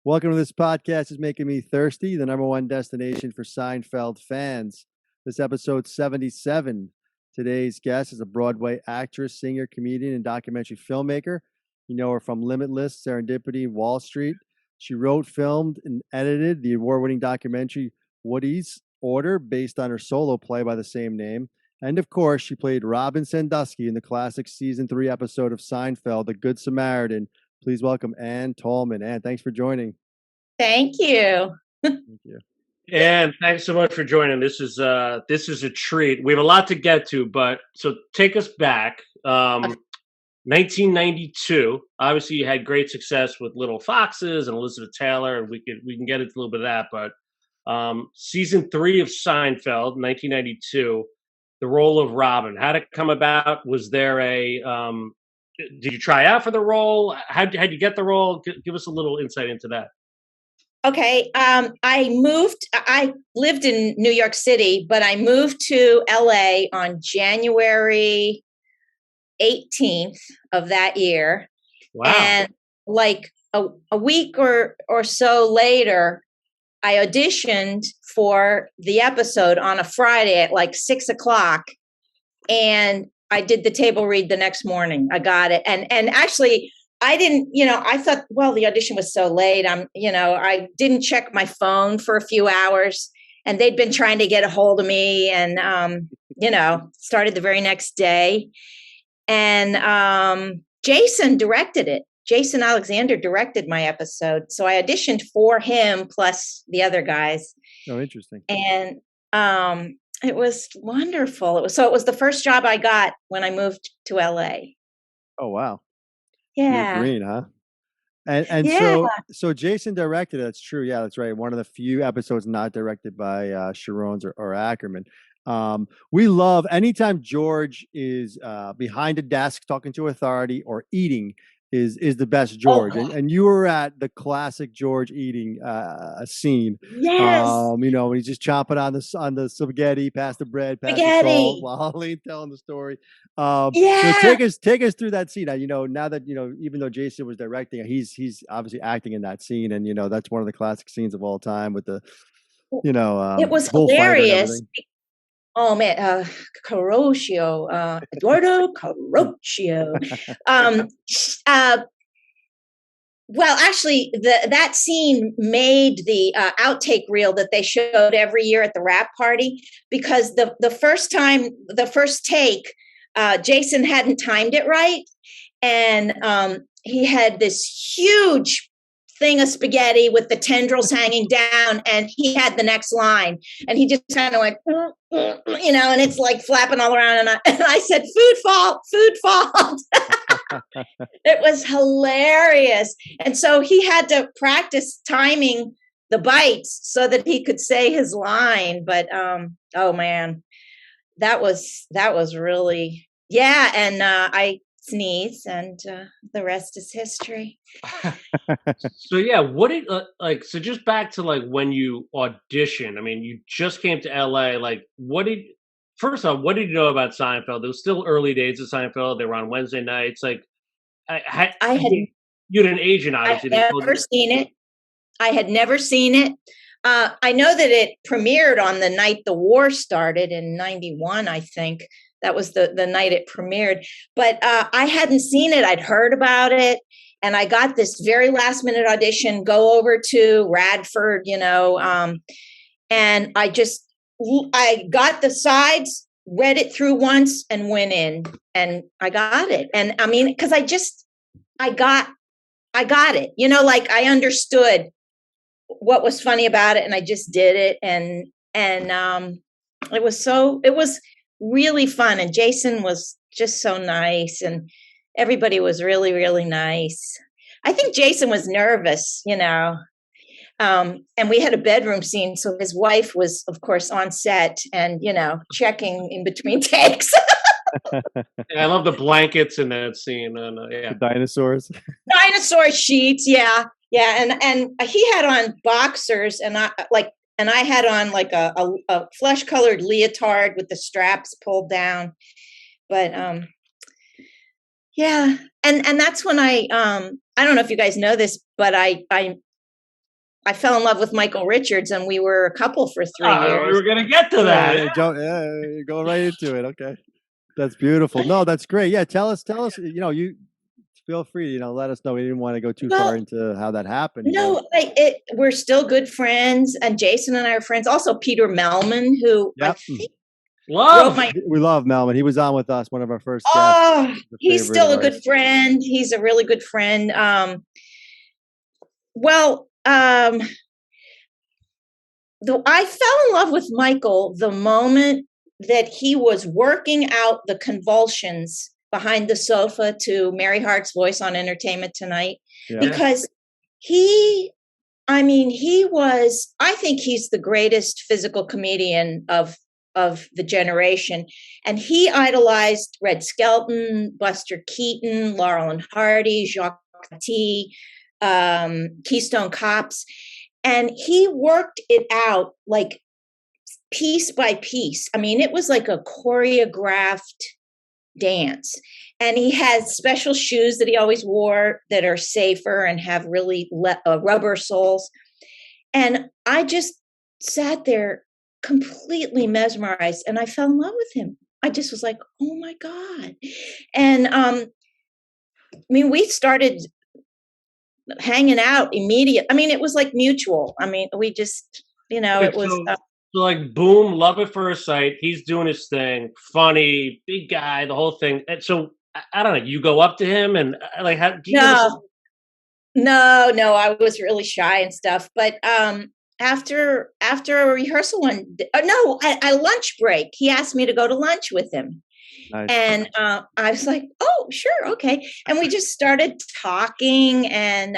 Welcome to this podcast is making me thirsty, the number one destination for Seinfeld fans. This episode 77. Today's guest is a Broadway actress, singer, comedian, and documentary filmmaker. You know her from Limitless, Serendipity, Wall Street. She wrote, filmed, and edited the award-winning documentary Woody's Order, based on her solo play by the same name. And of course, she played Robin Sandusky in the classic season 3 episode of Seinfeld, The Good Samaritan. Please welcome Ann Talman. Ann, thanks for joining. Thank you. Thank you. And thanks so much for joining. This is a treat. We have a lot to get to, but so take us back. 1992. Obviously, you had great success with Little Foxes and Elizabeth Taylor, and we can get into a little bit of that. But season 3 of Seinfeld, 1992, the role of Robin. How did it come about? Was there a did you try out for the role? How'd you get the role? Give us a little insight into that. Okay. I lived in New York City, but I moved to LA on January 18th of that year. Wow. And like a week or so later, I auditioned for the episode on a Friday at like 6:00. And I did the table read the next morning. I got it. And actually I didn't, I thought, well, the audition was so late. I didn't check my phone for a few hours, and they'd been trying to get a hold of me, and, started the very next day. And Jason directed it. Jason Alexander directed my episode. So I auditioned for him plus the other guys. Oh, interesting. And it was wonderful. It was the first job I got when I moved to LA. Oh, wow. Yeah. You're green, huh? And Yeah. so Jason directed it. That's true. Yeah, that's right. One of the few episodes not directed by Sharon's or Ackerman. We love anytime George is behind a desk talking to authority or eating is the best George. Oh. And you were at the classic George eating scene. Yes. When he's just chomping on the spaghetti, pass the bread, pass the Spaghetti. salt, while Holly telling the story. So Yeah. take us through that scene. Now that even though Jason was directing, he's obviously acting in that scene, and that's one of the classic scenes of all time with the It was bullfighter and hilarious. everything. Oh man, Caroccio, Eduardo Caroccio. Well, actually, that scene made the outtake reel that they showed every year at the wrap party, because the first take, Jason hadn't timed it right, and he had this huge thing of spaghetti with the tendrils hanging down, and he had the next line, and he just kind of went, and it's like flapping all around, and I said, food fault. It was hilarious. And so he had to practice timing the bites so that he could say his line. But oh man, that was really, yeah. And I sneeze, and the rest is history. So yeah, what did so just back to like when you auditioned. I mean, you just came to LA. Like, first off, what did you know about Seinfeld? It was still early days of Seinfeld. They were on Wednesday nights. Like, you had an agent, obviously. I had never seen it. I had never seen it. I know that it premiered on the night the war started in 91, I think. That was the night it premiered. But I hadn't seen it. I'd heard about it. And I got this very last minute audition, go over to Radford, and I got the sides, read it through once, and went in, and I got it. And I mean, because I got it, I understood what was funny about it, and I just did it. And it was really fun. And Jason was just so nice, and everybody was really, really nice. I think Jason was nervous, and we had a bedroom scene. So his wife was, of course, on set and, checking in between takes. Yeah, I love the blankets in that scene. And yeah, The dinosaurs. Dinosaur sheets. Yeah. Yeah. And he had on boxers, and I had on like a flesh colored leotard with the straps pulled down. But, yeah. And that's when I I don't know if you guys know this, but I fell in love with Michael Richards, and we were a couple for 3 years. We were going to get to that. You're going right into it. Okay. That's beautiful. No, that's great. Yeah. Tell us, you feel free, let us know. We didn't want to go too far into how that happened. No, we're still good friends, and Jason and I are friends. Also, Peter Melman, who I think we love Melman. He was on with us, one of our first guests. Oh, he's still a good friend. He's a really good friend. I fell in love with Michael the moment that he was working out the convulsions behind the sofa to Mary Hart's voice on Entertainment Tonight, because I think he's the greatest physical comedian of the generation. And he idolized Red Skelton, Buster Keaton, Laurel and Hardy, Jacques Tati, Keystone Cops. And he worked it out like piece by piece. I mean, it was like a choreographed dance. And he had special shoes that he always wore that are safer and have really rubber soles. And I just sat there completely mesmerized, and I fell in love with him. I just was like, oh my God. And we started hanging out immediately. I mean, it was like mutual. I mean, we just, it was so like, boom, love at first sight. He's doing his thing, funny, big guy, the whole thing. And so I don't know, you go up to him and like, how do you No, I was really shy and stuff. But after a rehearsal a lunch break, he asked me to go to lunch with him. Nice. And I was like, oh, sure, okay. And we just started talking, and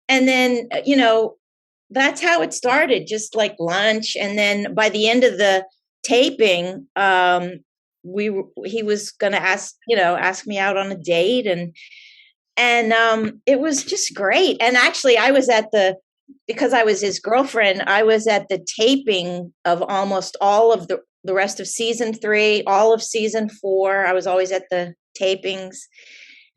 then that's how it started, just like lunch. And then by the end of the taping, he was going to ask me out on a date, and it was just great. And actually, because I was his girlfriend, I was at the taping of almost all of the rest of season 3, all of season 4. I was always at the tapings.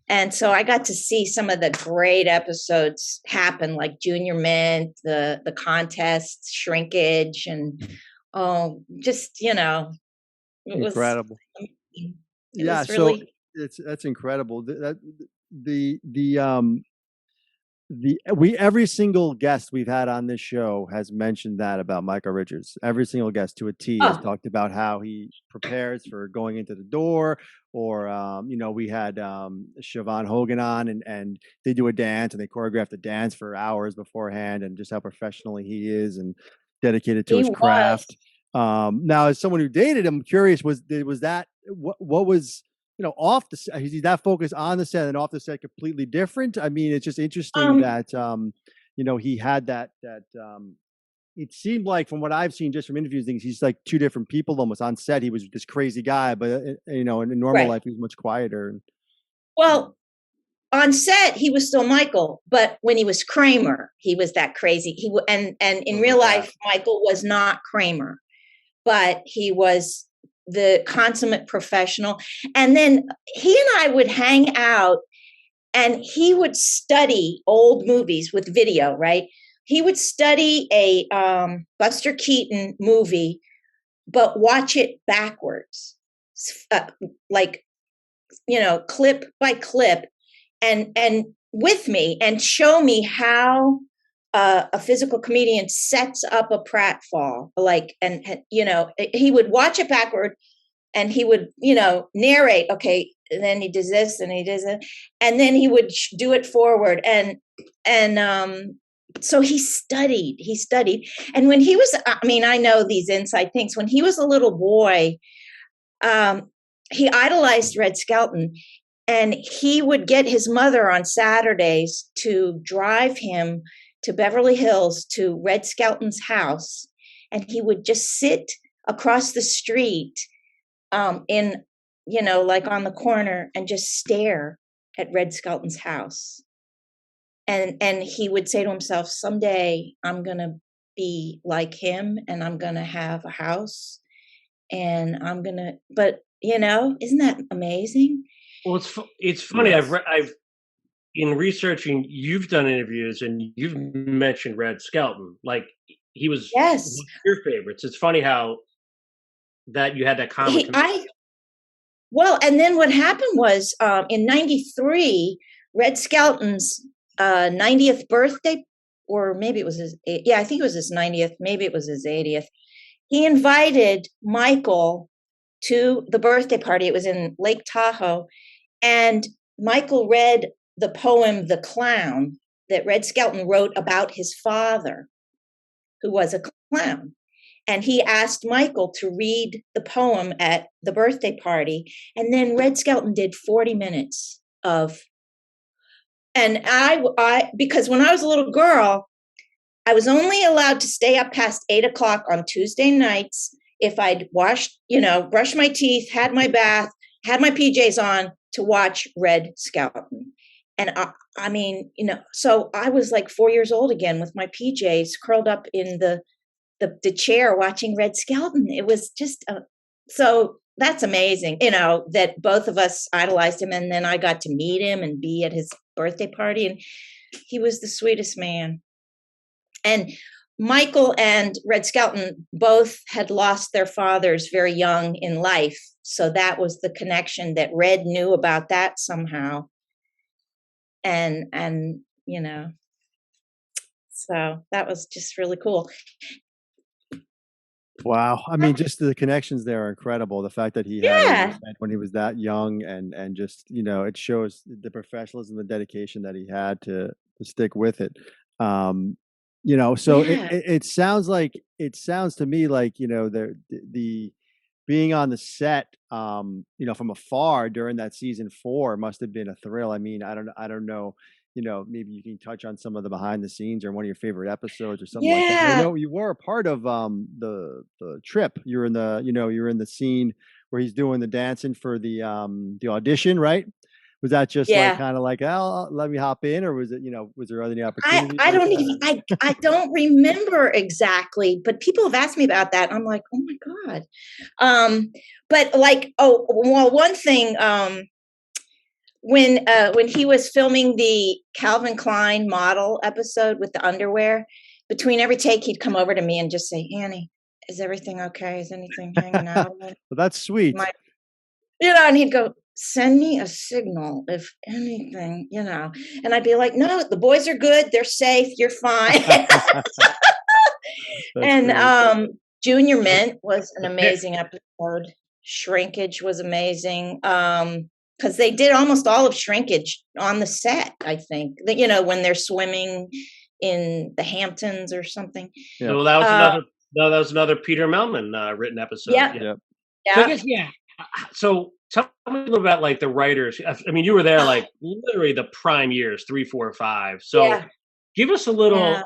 And so I got to see some of the great episodes happen, like Junior Mint, the contest, Shrinkage, and just, it incredible. was really... that's incredible. Every single guest we've had on this show has mentioned that about Michael Richards. Every single guest to a T has talked about how he prepares for going into the door, or we had Siobhan Hogan on, and they do a dance and they choreograph the dance for hours beforehand, and just how professionally he is and dedicated to his craft. Now, as someone who dated him, I'm curious, was that what was off the set? Is he that focused on the set and off the set completely different? I mean, it's just interesting that he had that it seemed like, from what I've seen just from interviews, things, he's like two different people almost. On set, he was this crazy guy, but in normal life, he was much quieter. Well, on set, he was still Michael, but when he was Kramer, he was that crazy. And in real life, Michael was not Kramer, but he was the consummate professional. And then he and I would hang out, and he would study old movies with video, right? He would study a Buster Keaton movie, but watch it backwards, clip by clip, and with me, and show me how a physical comedian sets up a pratfall, he would watch it backward, and he would, narrate, okay, and then he does this and he does it, and then he would do it forward. And so he studied. And when he was, I know these inside things, when he was a little boy, he idolized Red Skelton, and he would get his mother on Saturdays to drive him to Beverly Hills to Red Skelton's house. And he would just sit across the street on the corner, and just stare at Red Skelton's house. And he would say to himself, someday I'm going to be like him, and I'm going to have a house, and but isn't that amazing? Well, it's funny. Yes. in researching, you've done interviews and you've mentioned Red Skelton. Like he was one Yes. of your favorites. It's funny how that you had that common. Well, and then what happened was in '93, Red Skelton's 90th birthday, or maybe it was I think it was his 90th, maybe it was his 80th. He invited Michael to the birthday party. It was in Lake Tahoe. And Michael read the poem, The Clown, that Red Skelton wrote about his father, who was a clown. And he asked Michael to read the poem at the birthday party. And then Red Skelton did 40 minutes of, and I because when I was a little girl, I was only allowed to stay up past 8:00 on Tuesday nights if I'd washed, brushed my teeth, had my bath, had my PJs on to watch Red Skelton. And I mean, so I was like 4 years old again with my PJs curled up in the chair watching Red Skelton. It was just, so that's amazing, that both of us idolized him. And then I got to meet him and be at his birthday party. And he was the sweetest man. And Michael and Red Skelton both had lost their fathers very young in life. So that was the connection that Red knew about that somehow. And so that was just really cool. Wow. I mean, just the connections there are incredible. The fact that he had it when he was that young and just, it shows the professionalism and dedication that he had to stick with it. So it sounds to me like, the being on the set, from afar during that season 4 must have been a thrill. I mean, I don't know, maybe you can touch on some of the behind the scenes or one of your favorite episodes or something like that. I know you were a part of the trip. You're in the scene where he's doing the dancing for the audition, right? Was that just like kind of like, oh, let me hop in, or was it, was there other opportunities? I don't remember exactly, but people have asked me about that. I'm like, oh my God. But like, one thing, when he was filming the Calvin Klein model episode with the underwear, between every take, he'd come over to me and just say, Annie, is everything okay? Is anything hanging out? Well, that's sweet. And he'd go, send me a signal if anything, and I'd be like, no, the boys are good. They're safe. You're fine. And Junior Mint was an amazing episode. Shrinkage was amazing. Because they did almost all of Shrinkage on the set, I think. When they're swimming in the Hamptons or something. Yeah. Well, that was another Peter Melman written episode. Yeah. So I guess, so tell me a little about like the writers. I mean, you were there like literally the prime years, 3, 4, 5. So give us a little,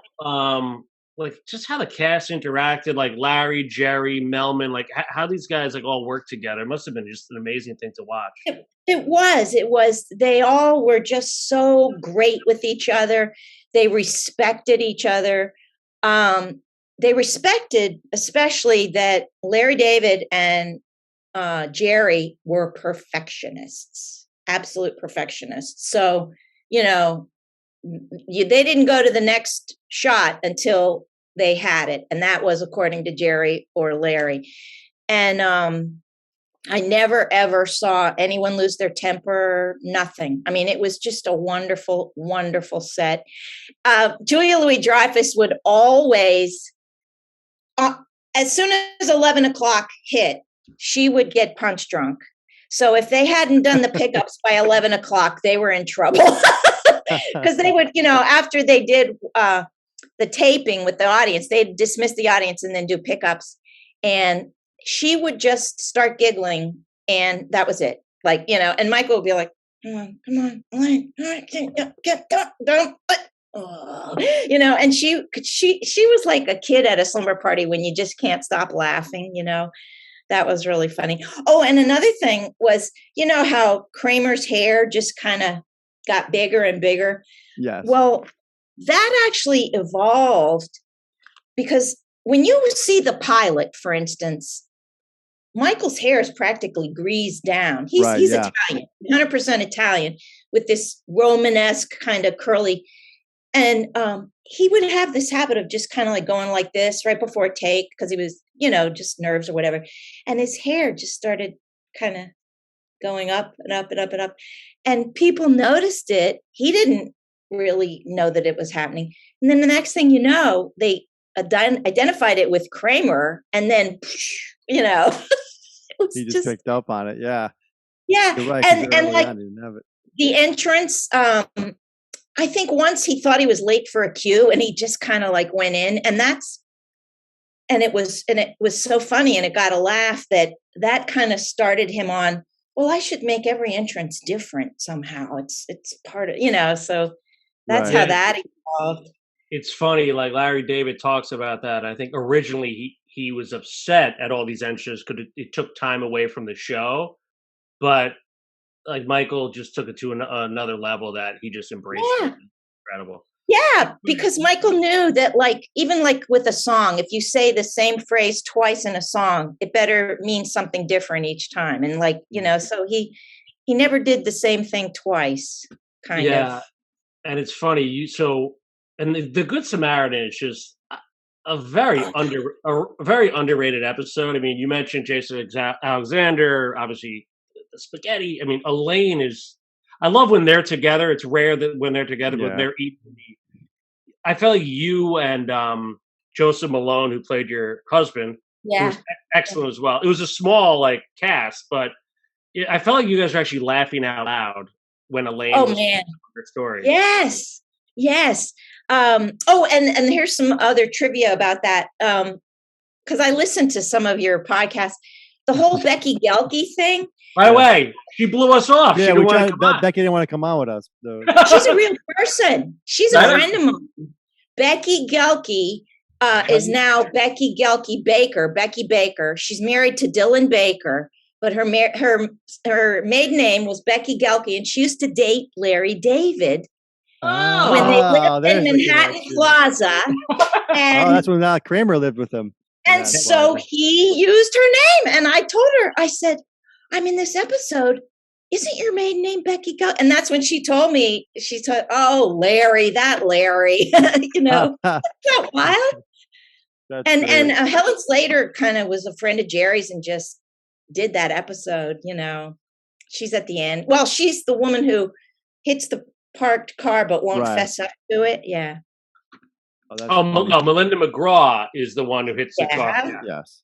like just how the cast interacted, like Larry, Jerry, Melman, like how these guys like all worked together. It must have been just an amazing thing to watch. It was. They all were just so great with each other. They respected each other. They respected, especially that Larry David and Jerry were perfectionists, absolute perfectionists. So, they didn't go to the next shot until they had it. And that was according to Jerry or Larry. And I never, ever saw anyone lose their temper, nothing. I mean, it was just a wonderful, wonderful set. Julia Louis-Dreyfus would always, as soon as 11 o'clock hit, she would get punch drunk. So if they hadn't done the pickups by 11 o'clock, they were in trouble. Because they would, after they did the taping with the audience, they'd dismiss the audience and then do pickups. And she would just start giggling. And that was it. Like, and Michael would be like, come on, Elaine, don't. And she was like a kid at a slumber party when you just can't stop laughing, That was really funny. Oh, and another thing was, how Kramer's hair just kind of got bigger and bigger? Yes. Well, that actually evolved because when you see the pilot, for instance, Michael's hair is practically greased down. He's Italian, 100% Italian, with this Romanesque kind of curly. And he would have this habit of just kind of like going like this right before a take because he was, just nerves or whatever. And his hair just started kind of going up and up and up and up. And people noticed it. He didn't really know that it was happening. And then the next thing you know, they identified it with Kramer. And then, it was He just picked up on it. Yeah. Yeah. You're right, And like on, he didn't have it. the entrance, I think once he thought he was late for a cue and he just kind of like went in, and it was so funny, and it got a laugh that kind of started him on, well, I should make every entrance different somehow. It's part of, so that's how that evolved. It's funny, like Larry David talks about that. I think originally he was upset at all these entrances because it took time away from the show, but like Michael just took it to another level that he just embraced. Yeah. It. Incredible. Yeah, because Michael knew that, like, even like with a song, if you say the same phrase twice in a song, it better mean something different each time. And like, so he never did the same thing twice, kind of. Yeah, and it's funny. And the Good Samaritan is just a very underrated episode. I mean, you mentioned Jason Alexander, obviously the spaghetti. I mean, Elaine is. I love when they're together. It's rare that when they're together, but they're eating. I felt like you and Joseph Malone, who played your husband, was excellent as well. It was a small cast, but I felt like you guys were actually laughing out loud when Elaine was telling her story. Yes. And here's some other trivia about that. Because I listened to some of your podcasts. The whole Becky Gelke thing. By the way, she blew us off. Yeah, Becky didn't want to come on with us. So. She's a real person. She's a friend of mine. Becky Gelke is now Becky Gelke Baker. Becky Baker. She's married to Dylan Baker, but her maiden name was Becky Gelke, and she used to date Larry David when they lived in Manhattan Plaza. And that's when Kramer lived with him. And so he used her name, and I told her, I said, I'm in this episode. Isn't your maiden name Becky Gelke? And that's when she told me, oh, Larry, that Larry, Isn't that wild? And Helen Slater kind of was a friend of Jerry's and just did that episode, She's at the end. Well, she's the woman who hits the parked car but won't fess up to it. Yeah. Melinda McGraw is the one who hits the car. Yeah. Yes.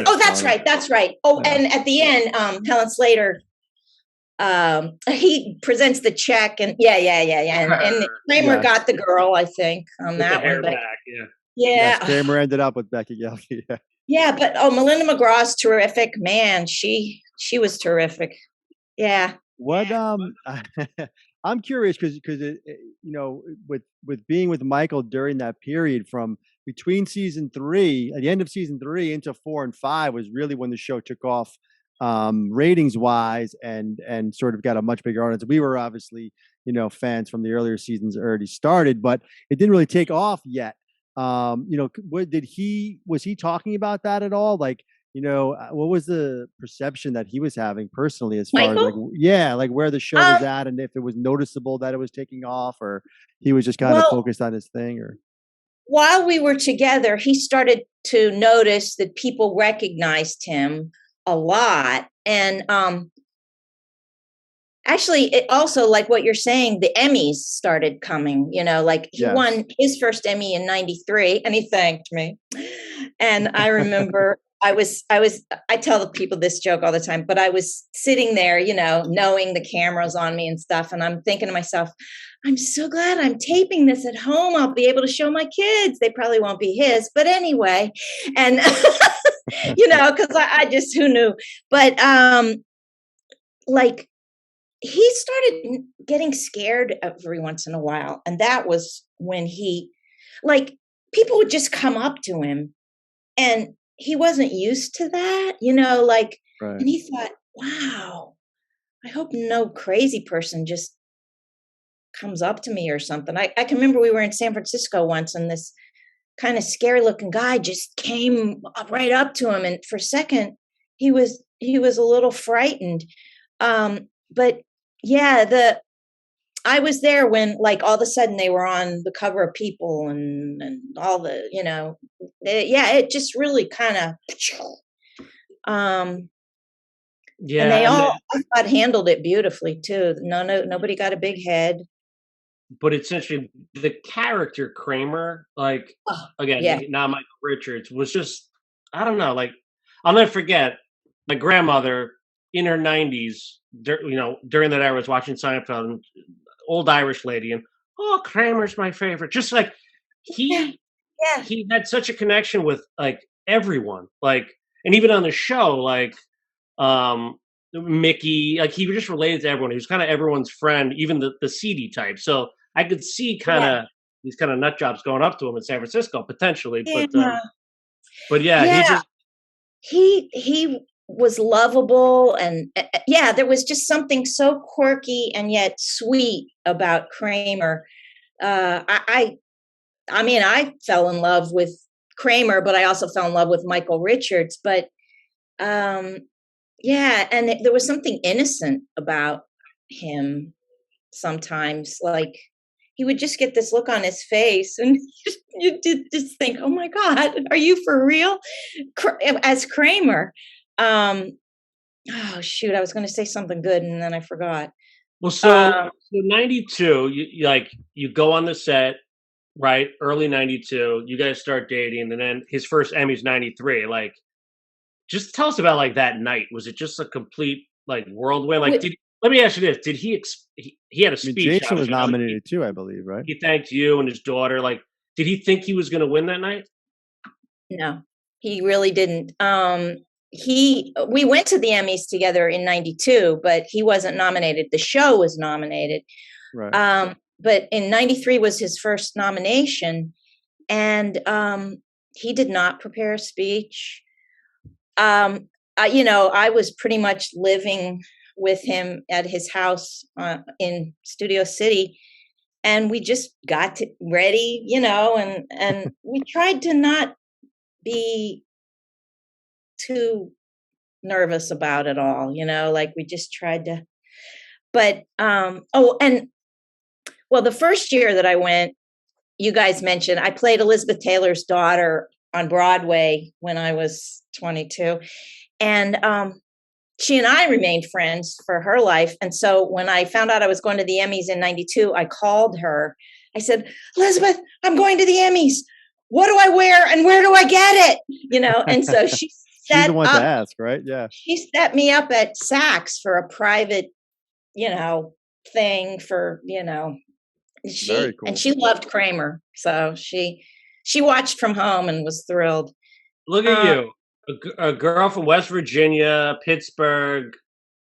That's right. That's right. Oh, yeah. And at the end, Helen Slater, he presents the check, and and Kramer got the girl, I think, on that one. But, Yes, Kramer ended up with Becky Gelke. Yeah, but Melinda McGraw's terrific. Man, she was terrific. Yeah. What I'm curious because with being with Michael during that period from between season 3, at the end of season 3 into 4 and 5 was really when the show took off ratings wise and sort of got a much bigger audience. We were obviously fans from the earlier seasons already started, but it didn't really take off yet. Was he talking about that at all? What was the perception that he was having personally as far Michael? as where the show was at, and if it was noticeable that it was taking off, or he was just kind of focused on his thing? Or while we were together, he started to notice that people recognized him a lot. And actually, it also, like what you're saying, the Emmys started coming, he won his first Emmy in 93 and he thanked me. And I remember I tell the people this joke all the time, but I was sitting there, knowing the camera's on me and stuff. And I'm thinking to myself, I'm so glad I'm taping this at home. I'll be able to show my kids. They probably won't be his, but anyway. And, because I just, who knew? But he started getting scared every once in a while. And that was when people would just come up to him, and he wasn't used to that, right. And he thought, wow, I hope no crazy person just comes up to me or something. I can remember we were in San Francisco once, and this kind of scary looking guy just came right up to him. And for a second, he was a little frightened. But yeah, I was there when, like, all of a sudden they were on the cover of People and all the, it just really kind of, um, and they Yeah, and all, I thought, handled it beautifully too. Nobody got a big head. but it's interesting. The character Kramer, like Oh, again, yeah, not Michael Richards, was just I don't know. Like I'll never forget my grandmother in her 90s. During that era, was watching Seinfeld, and old Irish lady, and Kramer's my favorite. Just like yeah, he yeah, he had such a connection with like everyone, like, and even on the show, like um Mickey, like he just related to everyone. He was kind of everyone's friend, even the seedy type. So I could see kind yeah, of these kind of nut jobs going up to him in San Francisco potentially, yeah, but yeah, he yeah. just He was lovable, and yeah, there was just something so quirky and yet sweet about Kramer. I mean, I fell in love with Kramer, but I also fell in love with Michael Richards. But um, yeah, and there was something innocent about him sometimes. Like, he would just get this look on his face, and you did just think, "Oh my God, are you for real?" As Kramer. Um, oh shoot, I was going to say something good and then I forgot. well. So Um, 92, you go on the set, right? Early 92, you guys start dating, and then his first Emmy's 93. Like, just tell us about like that night. Was it just a complete like whirlwind? Like, wi- did let me ask you this: Did he had a I mean, speech? Jason was Obviously, I know nominated too, I believe, right? he thanked you and his daughter. Like, did he think he was going to win that night? no, he really didn't. We went to the Emmys together in 92, but he wasn't nominated. The show was nominated. Right. But in 93 was his first nomination, and he did not prepare a speech. I was pretty much living with him at his house in Studio City, and we just got ready, and we tried to not be too nervous about it all, like we just tried to. But and well, the first year that I went, you guys mentioned I played Elizabeth Taylor's daughter on Broadway when I was 22, and she and I remained friends for her life. And so when I found out I was going to the Emmys in 92, I called her. I said, "Elizabeth, I'm going to the Emmys. What do I wear and where do I get it?" And so She's the set one to up, ask, right? Yeah. she set me up at Saks for a private, you know, thing for, Very and cool. she loved Kramer. So she watched from home and was thrilled. Look at Um, you, a girl from West Virginia, Pittsburgh,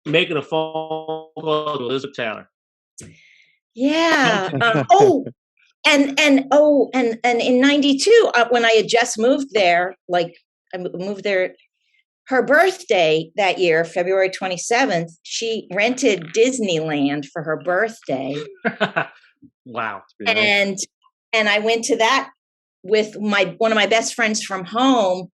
making a phone call to Elizabeth Taylor. yeah. And in 92, when I had just moved there, like I moved there, her birthday that year, February 27th, she rented Disneyland for her birthday. Wow. Be nice. And I went to that with one of my best friends from home,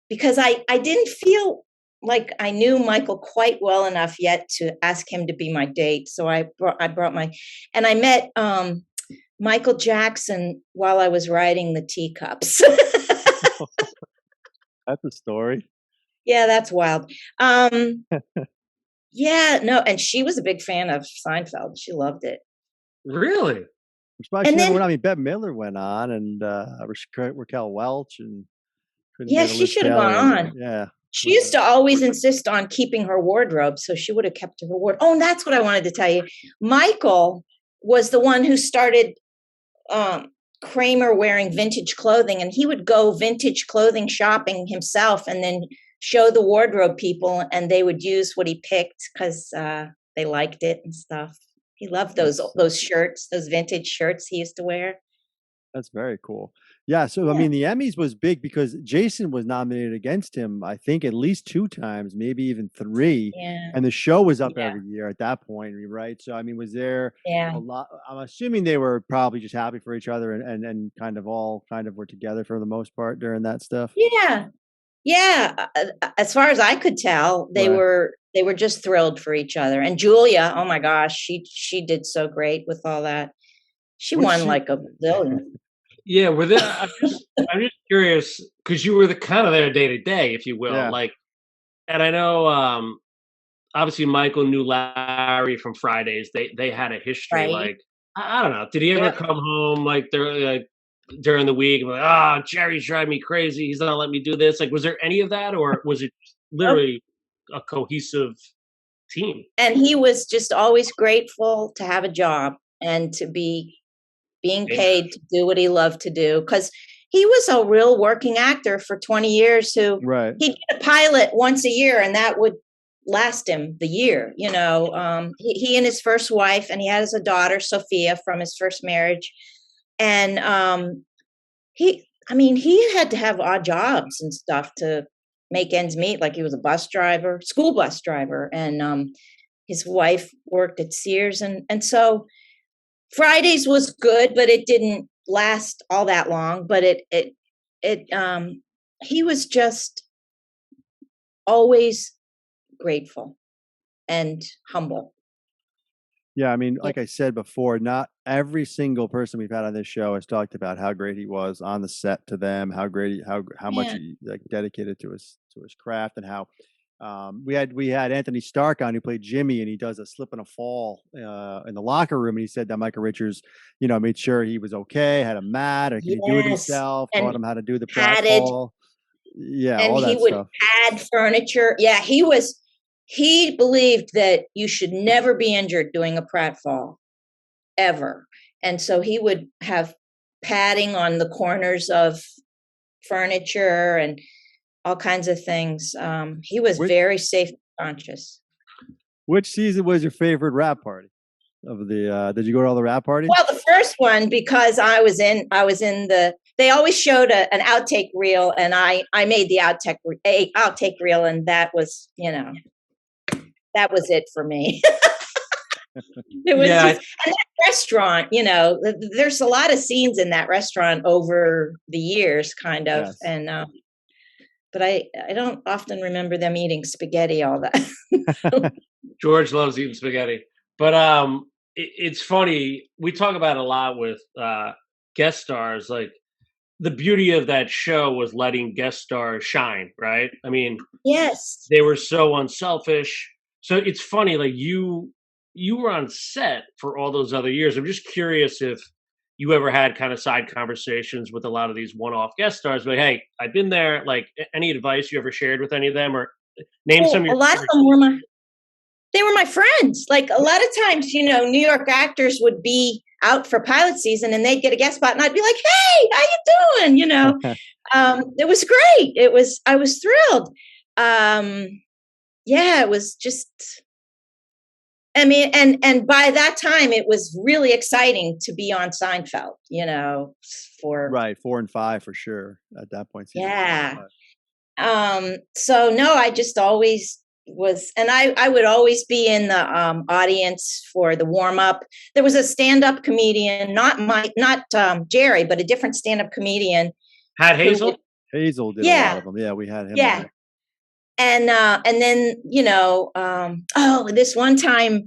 because I didn't feel like I knew Michael quite well enough yet to ask him to be my date. So I brought and I met Michael Jackson while I was riding the teacups. That's a story. Yeah, that's wild. Yeah, no, and she was a big fan of Seinfeld. She loved it. Really? I'm surprised she And never then, went on. I mean, Bette Midler went on, and Raquel Welch, and couldn't yeah, get a she Liz should have gone Taylor in on. there. Yeah. She used to always insist on keeping her wardrobe, so she would have kept her wardrobe. Oh, and that's what I wanted to tell you. Michael was the one who started um, Kramer wearing vintage clothing, and he would go vintage clothing shopping himself, and then show the wardrobe people, and they would use what he picked because they liked it and stuff. He loved That's those shirts, those vintage shirts he used to wear. that's very cool. Yeah. So I Yeah, mean, the Emmys was big because Jason was nominated against him. I think at least 2 times, maybe even 3. yeah, And the show was up yeah, every year at that point, right? So I mean, was there yeah. a lot? I'm assuming they were probably just happy for each other, and kind of all kind of were together for the most part during that stuff. Yeah, Yeah, as far as I could tell, they Right. were just thrilled for each other. And Julia, oh my gosh, she did so great with all that. She What's won she? like a billion. Yeah, were there? I'm just curious because you were the kind of there day to day, if you will. Yeah. Like, and I know obviously Michael knew Larry from Fridays. They had a history. Right. Like, I don't know. Did he ever Yep. come home like during the week and be like, ah, Jerry's driving me crazy. He's not letting me do this. Like, was there any of that, or was it Nope. literally a cohesive team? And he was just always grateful to have a job and to be being Amen. paid to do what he loved to do, because he was a real working actor for 20 years who Right. he did a pilot once a year and that would last him the year. He and his first wife, and he has a daughter, Sophia, from his first marriage. And he had to have odd jobs and stuff to make ends meet. Like he was a bus driver, school bus driver, and his wife worked at Sears, and so Fridays was good, but it didn't last all that long. But he was just always grateful and humble. Yeah, I mean, Yeah. like I said before, not every single person we've had on this show has talked about how great he was on the set to them, how great how much Yeah. he like dedicated to his craft, and how we had Anthony Stark on who played Jimmy, and he does a slip and a fall in the locker room, and he said that Michael Richards, made sure he was okay, had a mat, or could he do it Yes. himself, taught And him how to do the padded, pratfall, yeah, and all he that would stuff. pad furniture. Yeah, he believed that you should never be injured doing a pratfall ever. And so he would have padding on the corners of furniture and all kinds of things. He was Which very safe conscious. which season was your favorite rap party of the? Did you go to all the rap parties? Well, the first one, because I was in they always showed an outtake reel, and I made the outtake reel, and that was it for me. It was Yeah, just, and that restaurant, there's a lot of scenes in that restaurant over the years, kind of, Yes. and but I don't often remember them eating spaghetti all that. George loves eating spaghetti. But it's funny. We talk about it a lot with guest stars. Like the beauty of that show was letting guest stars shine, right? I mean, Yes. they were so unselfish. So it's funny, like you were on set for all those other years. I'm just curious if you ever had kind of side conversations with a lot of these one-off guest stars. Like, hey, I've been there. Like, any advice you ever shared with any of them, or name some Well, of a your lot of favorite them they were my friends. Like a lot of times, New York actors would be out for pilot season and they'd get a guest spot and I'd be like, "Hey, how you doing?" It was great. I was thrilled. Yeah, it was just, I mean, and by that time it was really exciting to be on Seinfeld, for, Right, 4 and 5 for sure at that point. Season 4 and yeah. 5. So no, I just always was, and I would always be in the audience for the warm up. There was a stand-up comedian, not Jerry, but a different stand-up comedian. Pat who Hazel? would- Hazel did a lot yeah, of them. Yeah, we had him yeah. on. And then, this one time,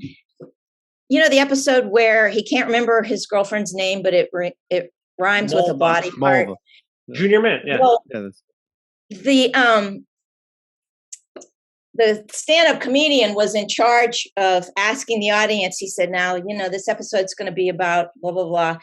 the episode where he can't remember his girlfriend's name, but it rhymes with a Mulva. body part. Mulva. Yeah. Junior Mint, yeah. Well, Yeah, that's- the stand-up comedian was in charge of asking the audience. He said, "Now, this episode's going to be about blah, blah, blah.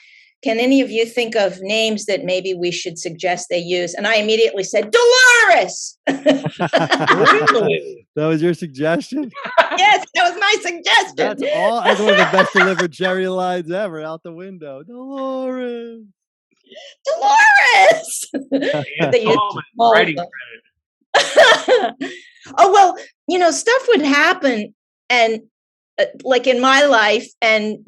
Can any of you think of names that maybe we should suggest they use?" And I immediately said, "Dolores." Really? That was your suggestion? Yes, that was my suggestion. That's all. That's one of the best delivered Jerry lines ever out the window. Dolores. Dolores. Ann They used Talman, Mulva. writing credit. Oh, well, stuff would happen, and like in my life, and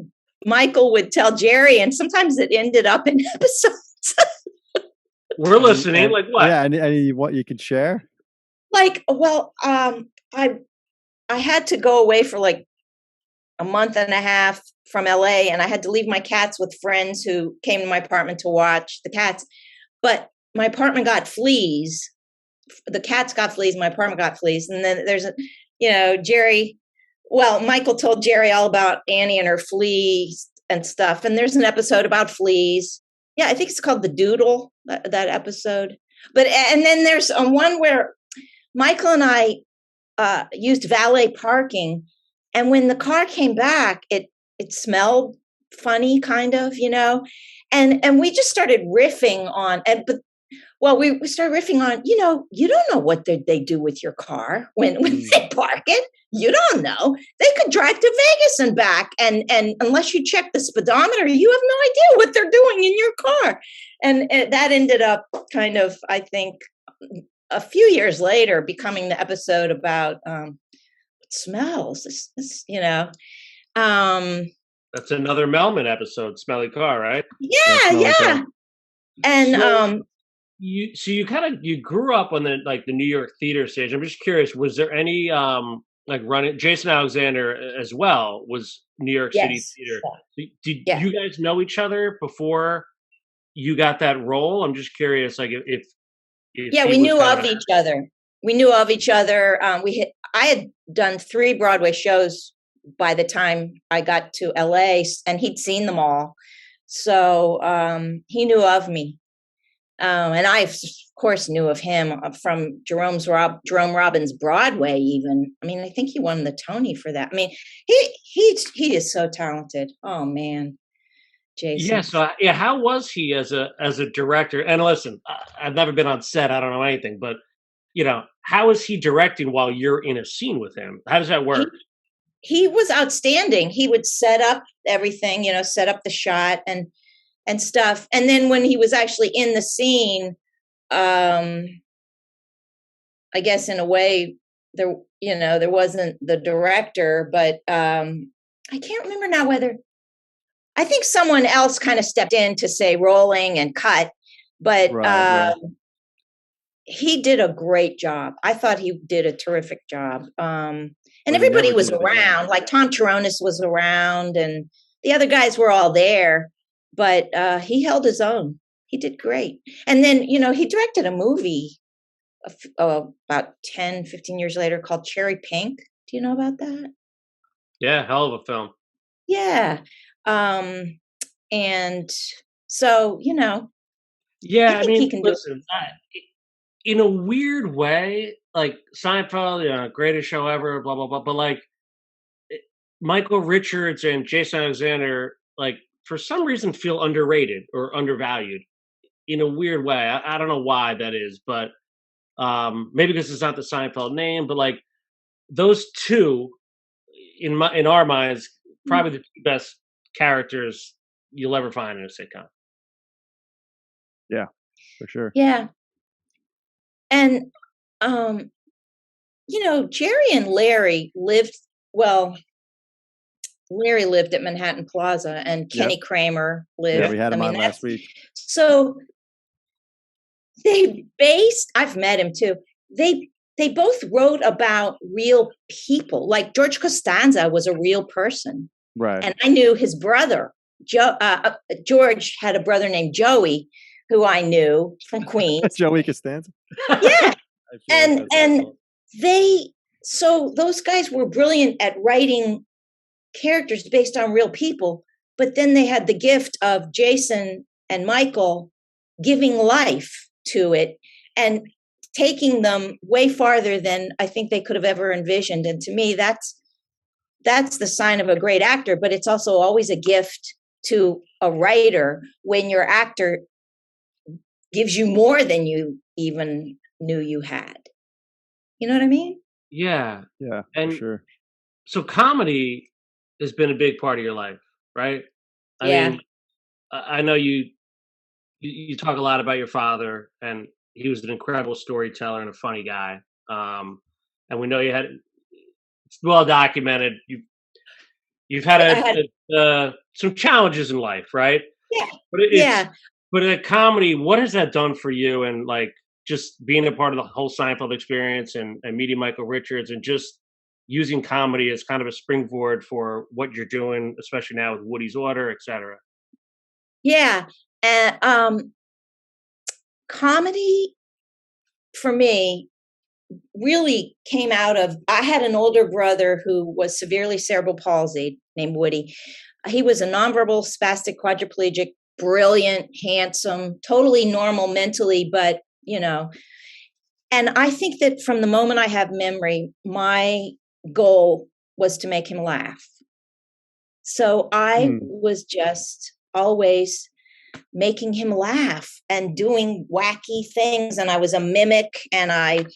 Michael would tell Jerry, and sometimes it ended up in episodes. We're listening. Like what? Yeah, any what you could share? Like, well, I had to go away for like a month and a half from LA, and I had to leave my cats with friends who came to my apartment to watch the cats. But my apartment got fleas, the cats got fleas, my apartment got fleas. And then there's Jerry. Well, Michael told Jerry all about Annie and her fleas and stuff. And there's an episode about fleas. Yeah, I think it's called The Doodle, that episode. And then there's one where Michael and I used valet parking. And when the car came back, it smelled funny, kind of, and we just started riffing on, we started riffing on, you don't know what they do with your car when they park it. You don't know. They could drive to Vegas and back. And unless you check the speedometer, you have no idea what they're doing in your car. And that ended up kind of, I think, a few years later, becoming the episode about smells, That's another Melman episode, Smelly Car, right? Yeah. And you grew up on the New York theater stage. I'm just curious, was there any running? Jason Alexander as well was New York City theater. Did you guys know each other before you got that role? I'm just curious, if we knew of each other. We knew of each other. I had done 3 Broadway shows by the time I got to LA, and he'd seen them all. So he knew of me. And I, of course, knew of him from Jerome Robbins' Broadway, even. I mean, I think he won the Tony for that. I mean, he is so talented. Oh, man. Jason. Yeah. So, how was he as a director? And listen, I've never been on set. I don't know anything, but how is he directing while you're in a scene with him? How does that work? He was outstanding. He would set up everything, set up the shot and stuff. And then when he was actually in the scene, I guess in a way there wasn't the director, but I can't remember now whether, I think someone else kind of stepped in to say rolling and cut, but right. He did a great job. I thought he did a terrific job. And everybody was around, like Tom Chironis was around and the other guys were all there, but he held his own. He did great. And then, he directed a movie about 10, 15 years later called Cherry Pink. Do you know about that? Yeah, hell of a film. Yeah. And so, Yeah, I mean, listen, in a weird way, like Seinfeld, greatest show ever, blah, blah, blah. But Michael Richards and Jason Alexander, for some reason feel underrated or undervalued in a weird way. I don't know why that is, but maybe because it's not the Seinfeld name, but those two in our minds, probably the 2 best characters you'll ever find in a sitcom. Yeah, for sure. Yeah. And, Jerry and Larry Larry lived at Manhattan Plaza and Kenny Kramer lived. Yeah, we had him on last week. So I've met him too. They both wrote about real people. Like George Costanza was a real person. Right. And I knew his brother. George had a brother named Joey, who I knew from Queens. Joey Costanza? Yeah. And so those guys were brilliant at writing characters based on real people, but then they had the gift of Jason and Michael giving life to it and taking them way farther than I think they could have ever envisioned. And to me, that's the sign of a great actor, but it's also always a gift to a writer when your actor gives you more than you even knew you had. You know what I mean? Yeah. Yeah, and for sure. So comedy has been a big part of your life, right? I mean, I know you talk a lot about your father, and he was an incredible storyteller and a funny guy. And we know it's well documented. You've had some challenges in life, right? Yeah. But at comedy, what has that done for you? And just being a part of the whole Seinfeld experience and meeting Michael Richards and just using comedy as kind of a springboard for what you're doing, especially now with Woody's Order, et cetera. Yeah. Comedy for me really came out of, I had an older brother who was severely cerebral palsied named Woody. He was a nonverbal spastic quadriplegic, brilliant, handsome, totally normal mentally, but, and I think that from the moment I have memory, my goal was to make him laugh. So I was just always making him laugh and doing wacky things. And I was a mimic, and I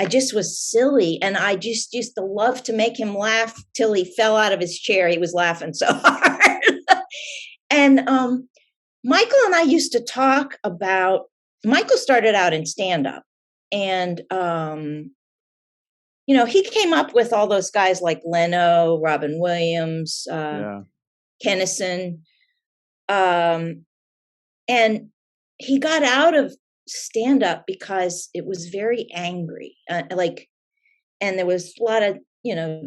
just was silly. And I just used to love to make him laugh till he fell out of his chair. He was laughing so hard. And Michael and I used to talk about, Michael started out in stand-up. And, he came up with all those guys like Leno, Robin Williams, Kennison. And he got out of stand-up because it was very angry, and there was a lot of,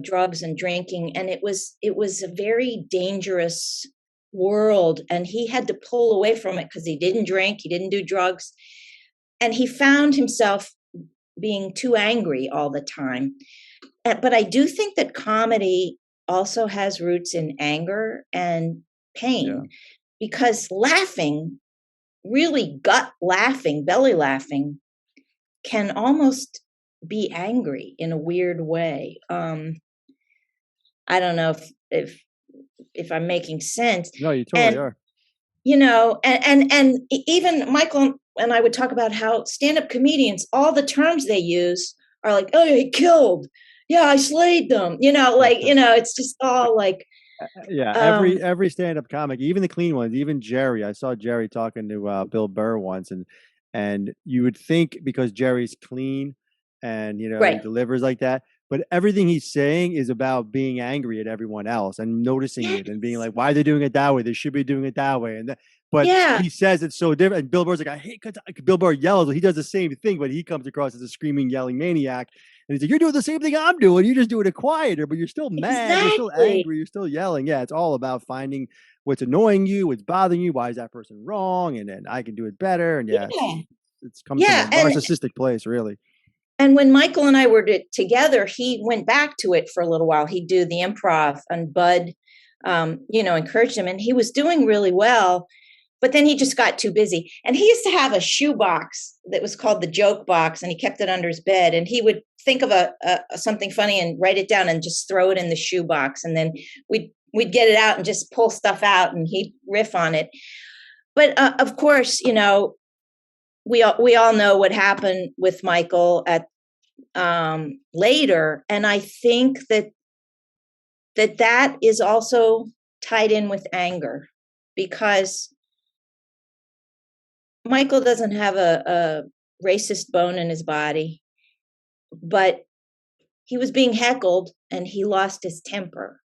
drugs and drinking, and it was a very dangerous world, and he had to pull away from it because he didn't drink, he didn't do drugs, and he found himself being too angry all the time. But I do think that comedy also has roots in anger and pain, because laughing, really gut laughing, belly laughing, can almost be angry in a weird way. I don't know if I'm making sense. No, you totally are. And even Michael and I would talk about how stand-up comedians, all the terms they use are like, oh, he killed. Yeah, I slayed them. It's just all like. Every stand-up comic, even the clean ones, even Jerry. I saw Jerry talking to Bill Burr once, and you would think because Jerry's clean and he delivers like that, but everything he's saying is about being angry at everyone else and noticing it and being like, why are they doing it that way? They should be doing it that way. But he says it's so different. And Bill Burr's like, I hate, because Bill Burr yells. He does the same thing, but he comes across as a screaming, yelling maniac. And he's like, you're doing the same thing I'm doing. You're just doing it quieter, but you're still mad. You're still angry. You're still yelling. Yeah, it's all about finding what's annoying you, what's bothering you. Why is that person wrong? And then I can do it better. And it's come from a narcissistic place, really. And when Michael and I were together, he went back to it for a little while. He'd do the improv, and Bud, encouraged him, and he was doing really well. But then he just got too busy. And he used to have a shoe box that was called the joke box, and he kept it under his bed. And he would think of something funny and write it down and just throw it in the shoe box. And then we'd get it out and just pull stuff out, and he'd riff on it. But of course, we all know what happened with Michael at later. And I think that is also tied in with anger, because Michael doesn't have a racist bone in his body, but he was being heckled and he lost his temper,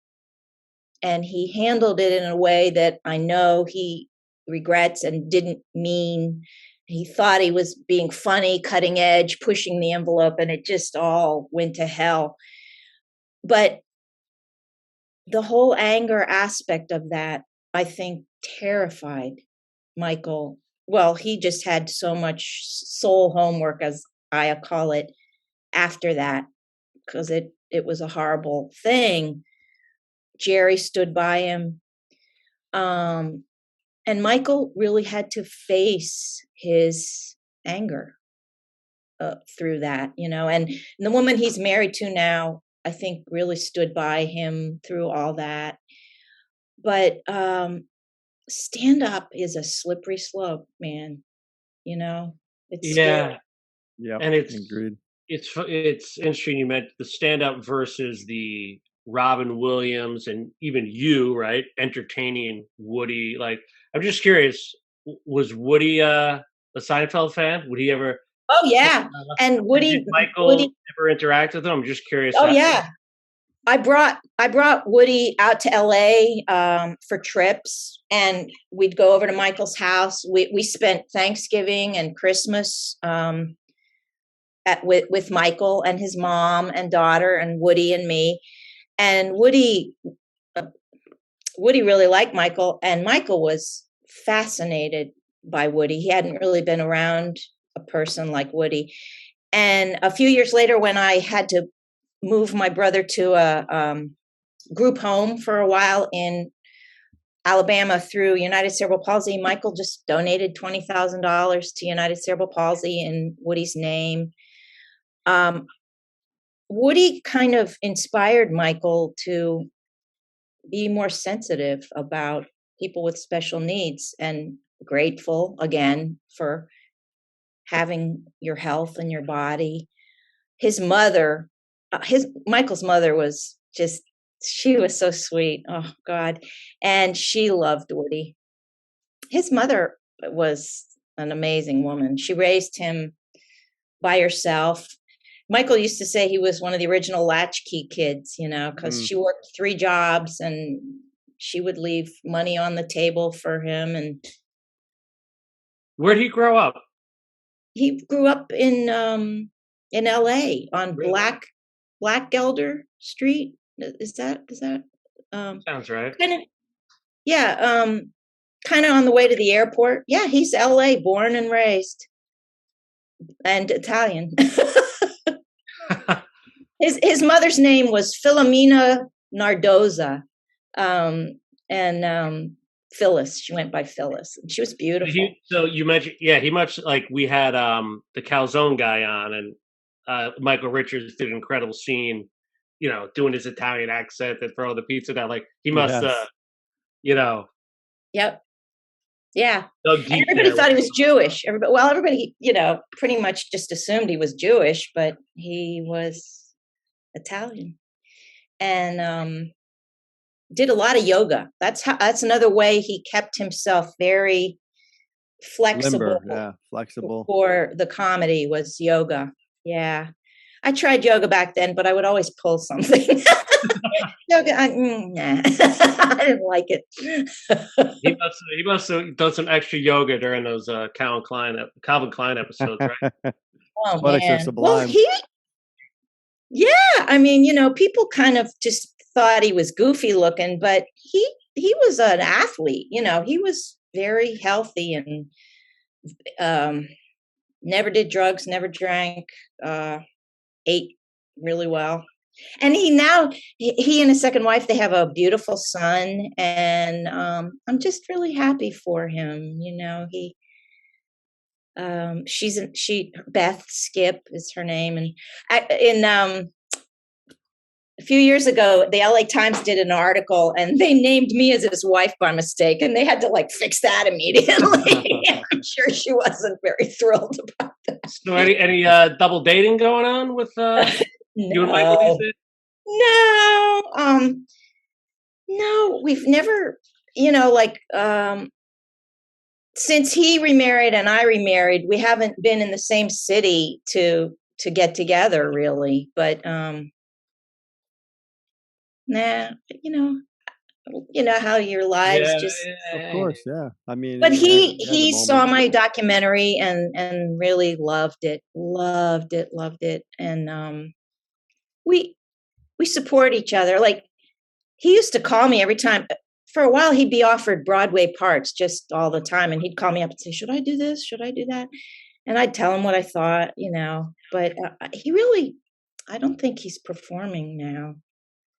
and he handled it in a way that I know he regrets and didn't mean. He thought he was being funny, cutting edge, pushing the envelope, and it just all went to hell. But the whole anger aspect of that, I think, terrified Michael. Well, he just had so much soul homework, as I call it, after that, because it was a horrible thing. Jerry stood by him. And Michael really had to face his anger through that, and the woman he's married to now, I think, really stood by him through all that. But stand up is a slippery slope, man. It's scary. Yeah, and agreed. It's interesting you meant the stand up versus the Robin Williams and even you, right? Entertaining Woody. Like, I'm just curious, was Woody a Seinfeld fan? Would he ever? Oh yeah, and Woody. Did Michael ever interact with him? I'm just curious. Oh yeah, I brought Woody out to LA for trips, and we'd go over to Michael's house. We spent Thanksgiving and Christmas with Michael and his mom and daughter, and Woody and me. And Woody really liked Michael, and Michael was fascinated by Woody. He hadn't really been around a person like Woody. And a few years later, when I had to move my brother to a group home for a while in Alabama through United Cerebral Palsy, Michael just donated $20,000 to United Cerebral Palsy in Woody's name. Woody kind of inspired Michael to be more sensitive about people with special needs, and grateful again for having your health and your body. His mother, Michael's mother was just, she was so sweet. Oh God. And she loved Woody. His mother was an amazing woman. She raised him by herself. Michael used to say he was one of the original latchkey kids, because she worked 3 jobs and she would leave money on the table for him. And where'd he grow up? He grew up in LA on really? Black Gelder Street. Is that sounds right? Kind of, yeah. Kind of on the way to the airport. Yeah, he's LA born and raised, and Italian. His mother's name was Filomena Nardoza, and Phyllis. She went by Phyllis. She was beautiful. So you mentioned, he much like we had the calzone guy on, and Michael Richards did an incredible scene, doing his Italian accent and throwing the pizza down. Like he must, Yep. Yeah. And everybody thought he was Jewish. Everybody, pretty much just assumed he was Jewish, but he was Italian, and did a lot of yoga. That's another way he kept himself very flexible. Flexible For the comedy was yoga. Yeah. I tried yoga back then, but I would always pull something. Yoga, I didn't like it. he must have done some extra yoga during those Calvin Klein episodes, right? Oh, man. Well, I mean, people kind of just thought he was goofy looking, but he was an athlete. He was very healthy and never did drugs, never drank, ate really well. And he and his second wife, they have a beautiful son, and I'm just really happy for him. Beth Skip is her name, and a few years ago, the LA Times did an article, and they named me as his wife by mistake, and they had to fix that immediately. I'm sure she wasn't very thrilled about that. So, any double dating going on with you and Michael these days? No, we've never, since he remarried and I remarried, we haven't been in the same city to get together, really. But how your lives of course, yeah. I mean, but he saw my documentary and really loved it, and we support each other. He used to call me every time. For a while, he'd be offered Broadway parts just all the time, and he'd call me up and say, "Should I do this? Should I do that?" And I'd tell him what I thought, But he really, I don't think he's performing now.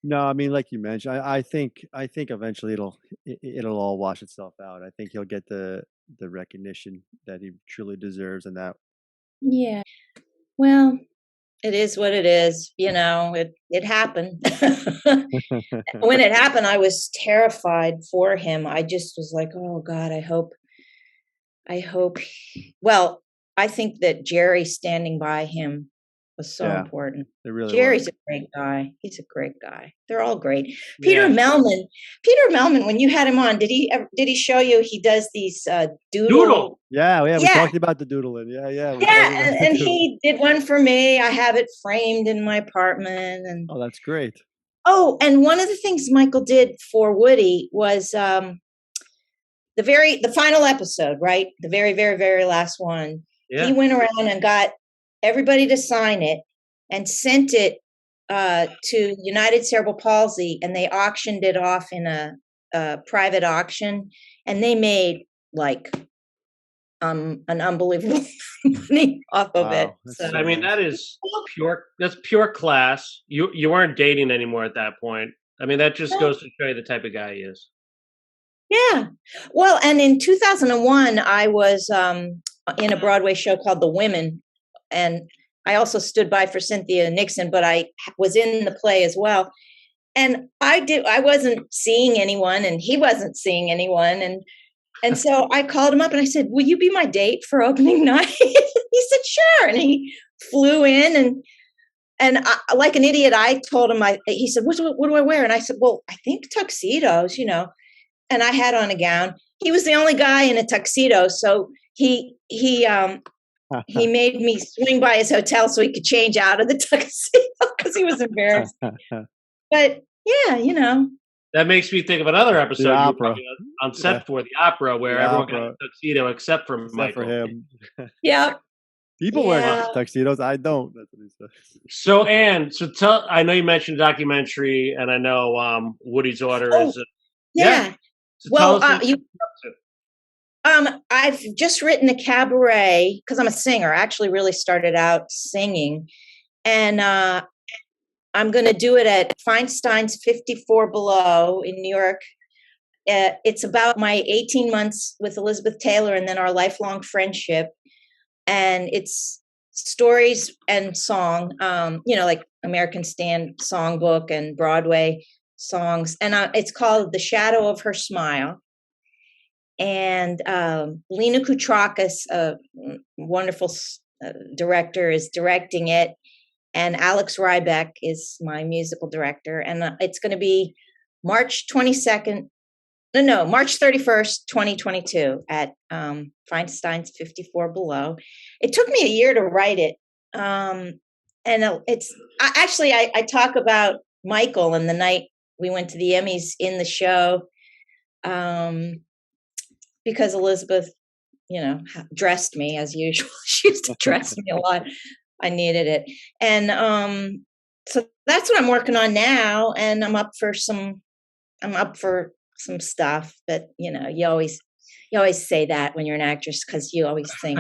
No, I mean, like you mentioned, I think eventually it'll all wash itself out. I think he'll get the recognition that he truly deserves, and that. Yeah. Well, it is what it is. It happened. When it happened, I was terrified for him. I just was like, oh God, I hope. Well, I think that Jerry standing by him was so important. Jerry's a great guy. He's a great guy. They're all great. Peter Melman, when you had him on, did he show you he does these doodle? Yeah, we talked about the doodling. Yeah. And he did one for me. I have it framed in my apartment. And oh, that's great. Oh, and one of the things Michael did for Woody was the final episode, right? The very, very, very last one. Yeah. He went around and got everybody to sign it and sent it to United Cerebral Palsy, and they auctioned it off in a private auction, and they made an unbelievable money off of it. Wow, that's So so I mean, nice. that is that's pure class. You weren't dating anymore at that point. I mean, that just goes to show you the type of guy he is. yeah. Well, and in 2001, I was in a Broadway show called The Women, and I also stood by for Cynthia Nixon, but I was in the play as well. And I wasn't seeing anyone, and he wasn't seeing anyone, and so I called him up and I said, "Will you be my date for opening night?" He said, "Sure," and he flew in and I, like an idiot, I told him. He said, "What do I wear?" And I said, "Well, I think tuxedos, you know." And I had on a gown. He was the only guy in a tuxedo, so he made me swing by his hotel so he could change out of the tuxedo because he was embarrassed. But yeah, you know. That makes me think of another episode The you were opera. probably on set for, the opera, where The everyone got opera. a tuxedo except for Except Michael. for him. Yeah. People wear Yeah. tuxedos. I don't. That's what he says. So, Ann, I know you mentioned documentary, and I know Woody's order Oh, is. yeah. So Well, tell us what you're up to. I've just written a cabaret because I'm a singer. I actually really started out singing, and I'm going to do it at Feinstein's 54 Below in New York. It's about my 18 months with Elizabeth Taylor and then our lifelong friendship. And it's stories and song, like American Songbook and Broadway songs. And it's called The Shadow of Her Smile. And Lena Koutrakis, a wonderful director, is directing it. And Alex Rybeck is my musical director. And it's going to be March 31st, 2022 at Feinstein's 54 Below. It took me a year to write it. And I talk about Michael and the night we went to the Emmys in the show because Elizabeth, dressed me as usual. She used to dress me a lot. I needed it. And so that's what I'm working on now. And I'm up for some stuff, but you always say that when you're an actress because you always think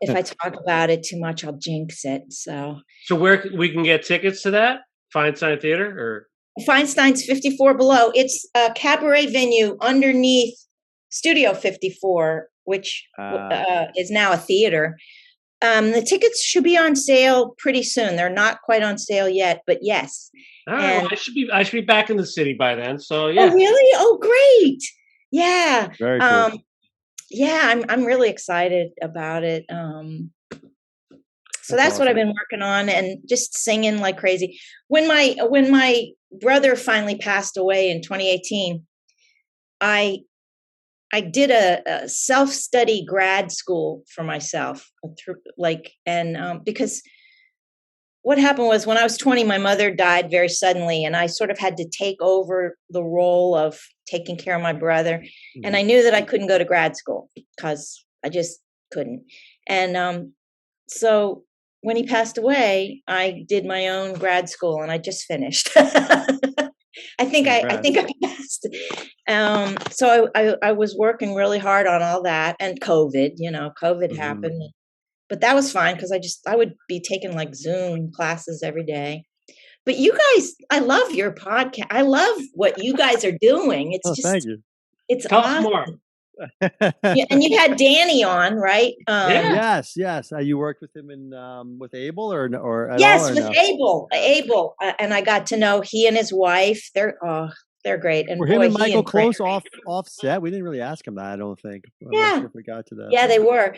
if I talk about it too much, I'll jinx it. So where we can get tickets to that? Feinstein Theater or Feinstein's 54 Below. It's a cabaret venue underneath Studio 54, which is now a theater. The tickets should be on sale pretty soon. They're not quite on sale yet, but yes. All right, well, I should be back in the city by then. So yeah. Oh really? Oh great. Yeah. Very cool. Yeah, I'm really excited about it. So that's awesome. what I've been working on and just singing like crazy. When my brother finally passed away in 2018, I did a self-study grad school for myself because what happened was when I was 20, my mother died very suddenly and I sort of had to take over the role of taking care of my brother. Mm-hmm. And I knew that I couldn't go to grad school because I just couldn't. And so when he passed away, I did my own grad school and I just finished. I think I passed. So I was working really hard on all that and COVID, COVID happened, but that was fine because I would be taking like Zoom classes every day. But you guys, I love your podcast. I love what you guys are doing. It's thank you. It's Tell awesome. us more. Yeah, and you had Danny on, right? Yes. You worked with him in with Abel or at yes, all? Yes, with no? Abel, and I got to know he and his wife. They're great. And were him and Michael close off set? We didn't really ask him that. I don't think. I'm not sure if we got to that. Yeah, they were.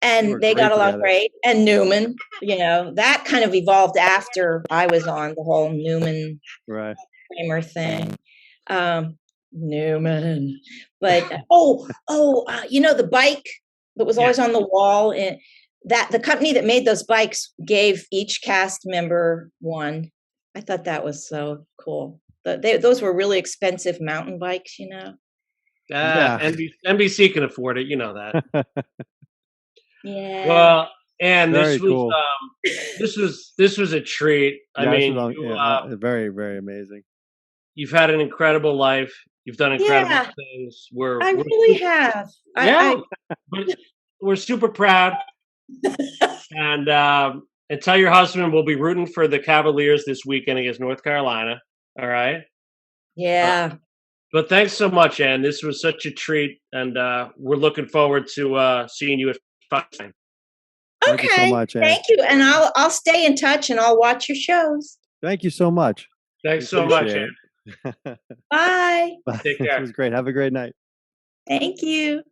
And they got along great. And Newman, that kind of evolved after I was on the whole Newman Kramer thing. Newman, but the bike that was always on the wall, and that the company that made those bikes gave each cast member one. I thought that was so cool. Those were really expensive mountain bikes, NBC can afford it, you know that. Yeah. Well, and this was cool. this was a treat. I mean, very, very amazing. You've had an incredible life. You've done incredible things. I really have. Yeah, we're super proud, and tell your husband we'll be rooting for the Cavaliers this weekend against North Carolina. All right. Yeah. But thanks so much, Ann. This was such a treat, and we're looking forward to seeing you at Fine. Thank you so much, Ann. Thank you, and I'll stay in touch and I'll watch your shows. Thank you so much. Thanks so much, Appreciate Ann. it. Bye. Bye. Take care. It was great. Have a great night. Thank you.